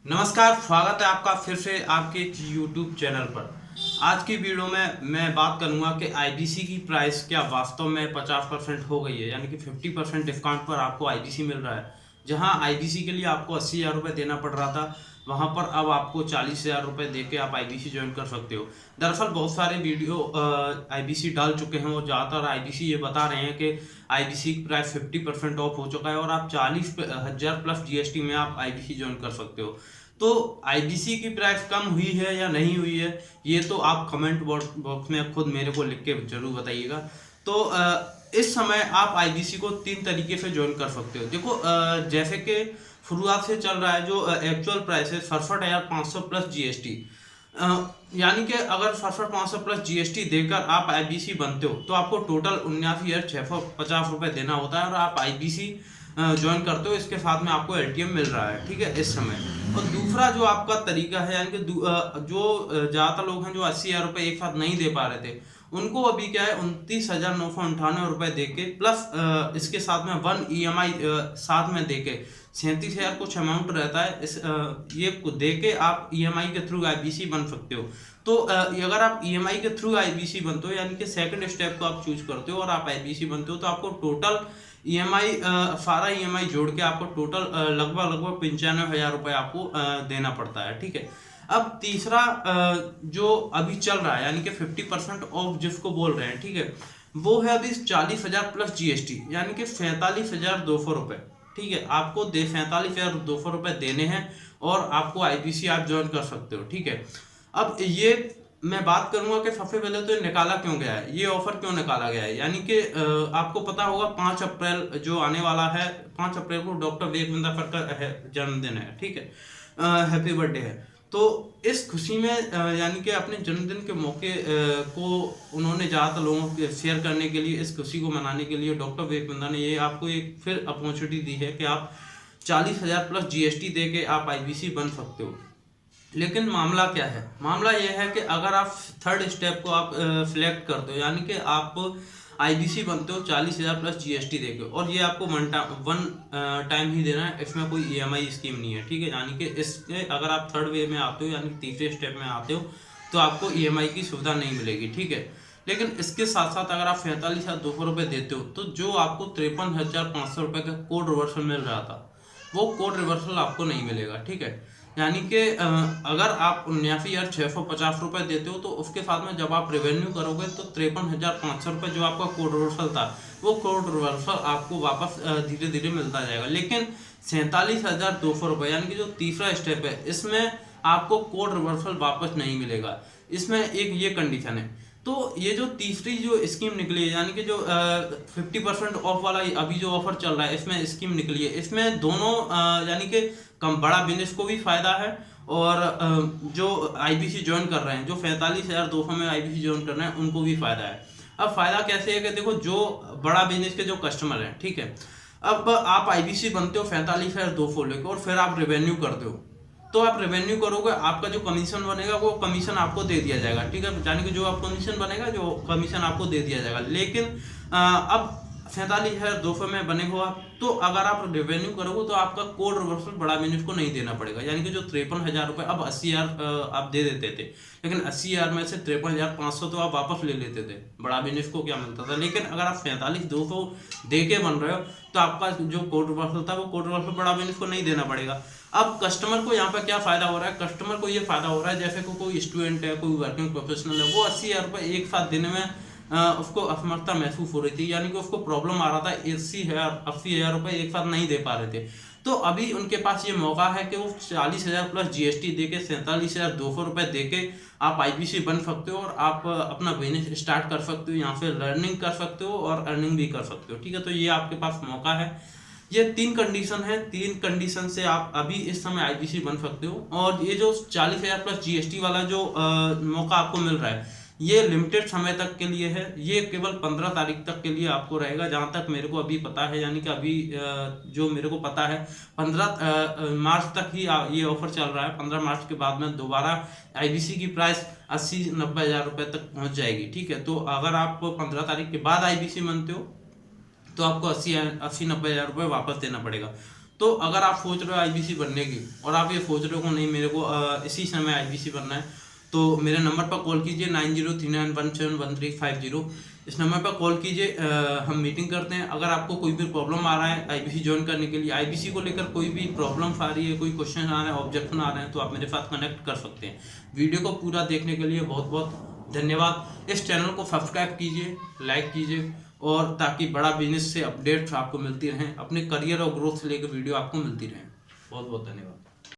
नमस्कार, स्वागत है आपका फिर से आपके YouTube चैनल पर। आज की वीडियो में मैं बात करूंगा कि आईबीसी की प्राइस क्या वास्तव में 50% हो गई है, यानी कि 50% डिस्काउंट पर आपको आईबीसी मिल रहा है। जहां आईबीसी के लिए आपको 80,000 रुपये देना पड़ रहा था, वहां पर अब आपको 40,000 रुपये दे के आप आईबीसी ज्वाइन कर सकते हो। दरअसल बहुत सारे वीडियो आईबीसी डाल चुके हैं और ज़्यादातर आईबीसी ये बता रहे हैं कि आईबीसी की प्राइस 50% ऑफ हो चुका है और आप 40,000 प्लस जीएसटी में आप आईबीसी ज्वाइन कर सकते हो। तो आईबीसी की प्राइस कम हुई है या नहीं हुई है, ये तो आप कमेंट बॉक्स में खुद मेरे को लिख के जरूर बताइएगा। तो इस समय आप आईबीसी को 3 तरीके से ज्वाइन कर सकते हो। देखो, जैसे कि शुरुआत से चल रहा है जो एक्चुअल प्राइस है 67,500 प्लस जीएसटी। यानी कि अगर 67,500 प्लस जीएसटी देकर आप आईबीसी बनते हो तो आपको टोटल 79,650 रुपये देना होता है और आप आईबीसी ज्वाइन करते हो। इसके साथ में आपको एलटीएम मिल रहा है, ठीक है, इस समय। और दूसरा जो आपका तरीका है, यानी कि जो ज़्यादातर लोग हैं जो 80,000 रुपये एक साथ नहीं दे पा रहे थे, उनको अभी क्या है 29,998 रुपये दे के प्लस इसके साथ में 1 ईएमआई साथ में दे के 37,000 कुछ अमाउंट रहता है। ये दे के आप ईएमआई के थ्रू आईबीसी बन सकते हो। तो अगर आप ईएमआई के थ्रू आईबीसी बनते हो, यानी कि सेकंड स्टेप को आप चूज करते हो और आप आईबीसी बनते हो, तो आपको टोटल ईएमआई सारा ईएमआई जोड़ के आपको टोटल लगभग 95,000 रुपये आपको देना पड़ता है, ठीक है। अब तीसरा जो अभी चल रहा है, यानी कि 50% ऑफ जिसको बोल रहे हैं, ठीक है, वो है अभी 40,000 प्लस जीएसटी, यानी कि 45,200 रुपये, ठीक है। आपको 45,200 रुपये देने हैं और आपको आईबीसी आप ज्वाइन कर सकते हो, ठीक है। अब ये मैं बात करूंगा कि सबसे पहले तो ये निकाला क्यों गया है, ये ऑफर क्यों निकाला गया है। यानी कि आपको पता होगा 5 अप्रैल जो आने वाला है, 5 अप्रैल को डॉक्टर विवेकानंद का जन्मदिन है, ठीक है, हैप्पी बर्थडे है। तो इस खुशी में यानी कि अपने जन्मदिन के मौके को उन्होंने ज़्यादातर लोगों के शेयर करने के लिए, इस खुशी को मनाने के लिए डॉक्टर विवेकानंद ने ये आपको एक फिर अपॉर्चुनिटी दी है कि आप 40,000 प्लस जीएसटी दे के आप आईबीसी बन सकते हो। लेकिन मामला क्या है, मामला यह है कि अगर आप थर्ड स्टेप को आप सिलेक्ट करते हो, यानी कि आप आईबीसी बनते हो 40,000 प्लस जीएसटी देके, और ये आपको वन टाइम ही देना है, इसमें कोई ईएमआई स्कीम नहीं है, ठीक है। यानी कि इसके अगर आप थर्ड वे में आते हो, यानी कि तीसरे स्टेप में आते हो, तो आपको ईएमआई की सुविधा नहीं मिलेगी, ठीक है। लेकिन इसके साथ साथ अगर आप 45,200 रुपये देते हो, तो जो आपको 53,500 रुपये का कोड रिवर्सल मिल रहा था, वो कोड रिवर्सल आपको नहीं मिलेगा, ठीक है। यानी कि अगर आप 79,650 रुपये देते हो, तो उसके साथ में जब आप रेवेन्यू करोगे तो 53,500 रुपये जो आपका कोड रिवर्सल था, वो कोड रिवर्सल आपको वापस धीरे धीरे मिलता जाएगा। लेकिन 47,200 रुपये, यानी कि जो तीसरा स्टेप है, इसमें आपको कोड रिवर्सल वापस नहीं मिलेगा। इसमें एक ये कंडीशन है। तो ये जो तीसरी जो स्कीम निकली है, यानी कि जो 50% ऑफ वाला अभी जो ऑफर चल रहा है, इसमें स्कीम निकली है, इसमें दोनों यानी कि कम बड़ा बिजनेस को भी फायदा है और जो आईबीसी ज्वाइन कर रहे हैं, जो 45,200 में आईबीसी ज्वाइन कर रहे हैं, उनको भी फायदा है। अब फायदा कैसे है कि देखो, जो बड़ा बिजनेस के जो कस्टमर हैं, ठीक है, अब आप आईबीसी बनते हो 45,200 लेकर और फिर आप रेवेन्यू करते हो, तो आप रेवेन्यू करोगे, आपका जो कमीशन बनेगा वो कमीशन आपको दे दिया जाएगा, ठीक है। यानी कि जो आप कमीशन बनेगा, जो कमीशन आपको दे दिया जाएगा। लेकिन अब 47,200 में बने हो आप, तो अगर आप रेवेन्यू करोगे तो आपका कोड रिवर्सल बड़ा बिजनेस को नहीं देना पड़ेगा। यानी कि जो 53,000 रुपये, अब 80,000 आप दे देते थे, लेकिन 80,000 में से 53,500 तो आप वापस ले लेते थे, बड़ा बिजनेस को क्या मिलता था। लेकिन अगर आप 47,200 दे के बन रहे हो, तो आपका जो कोड रिवर्सल था, वो कोड रिवर्सल बड़ा बिजनेस को नहीं देना पड़ेगा। अब कस्टमर को यहाँ पर क्या फायदा हो रहा है, कस्टमर को ये फायदा हो रहा है, जैसे कोई स्टूडेंट है, कोई वर्किंग प्रोफेशनल है, वो 80,000 रुपये एक साथ देने में उसको असमर्थता महसूस हो रही थी, यानी कि उसको प्रॉब्लम आ रहा था, 80,000 रुपये एक साथ नहीं दे पा रहे थे। तो अभी उनके पास ये मौका है कि वो 40,000 प्लस जीएसटी दे के 47,200 रुपये दे के आप आईबीसी बन सकते हो और आप अपना बिजनेस स्टार्ट कर सकते हो, यहाँ से लर्निंग कर सकते हो और अर्निंग भी कर सकते हो, ठीक है। तो ये आपके पास मौका है। ये 3 कंडीशन है, 3 कंडीशन से आप अभी इस समय आईबीसी बन सकते हो। और ये जो 40,000 प्लस जीएसटी वाला जो मौका आपको मिल रहा है, ये लिमिटेड समय तक के लिए है, ये केवल 15 तारीख तक के लिए आपको रहेगा, जहां तक मेरे को अभी पता है। यानी कि अभी जो मेरे को पता है 15 मार्च तक ही ये ऑफर चल रहा है। 15 मार्च के बाद में दोबारा आईबीसी की प्राइस 80-90 हज़ार रुपये तक पहुंच जाएगी, ठीक है। तो अगर आप 15 तारीख के बाद आईबीसी बनते हो, तो आपको 80-90 हज़ार रुपये वापस देना पड़ेगा। तो अगर आप सोच रहे हो आईबीसी बनने की और आप ये सोच रहे हो नहीं मेरे को इसी समय आईबीसी बनना है, तो मेरे नंबर पर कॉल कीजिए 9039171350। इस नंबर पर कॉल कीजिए, हम मीटिंग करते हैं। अगर आपको कोई भी प्रॉब्लम आ रहा है आईबीसी ज्वाइन करने के लिए, आईबीसी को लेकर कोई भी प्रॉब्लम आ रही है, कोई क्वेश्चन आ रहा है, ऑब्जेक्शन आ रहे हैं, तो आप मेरे साथ कनेक्ट कर सकते हैं। वीडियो को पूरा देखने के लिए बहुत बहुत धन्यवाद। इस चैनल को सब्सक्राइब कीजिए, लाइक कीजिए, और ताकि बड़ा बिजनेस से अपडेट्स आपको मिलती रहें, अपने करियर और ग्रोथ से लेकर वीडियो आपको मिलती रहें। बहुत बहुत धन्यवाद।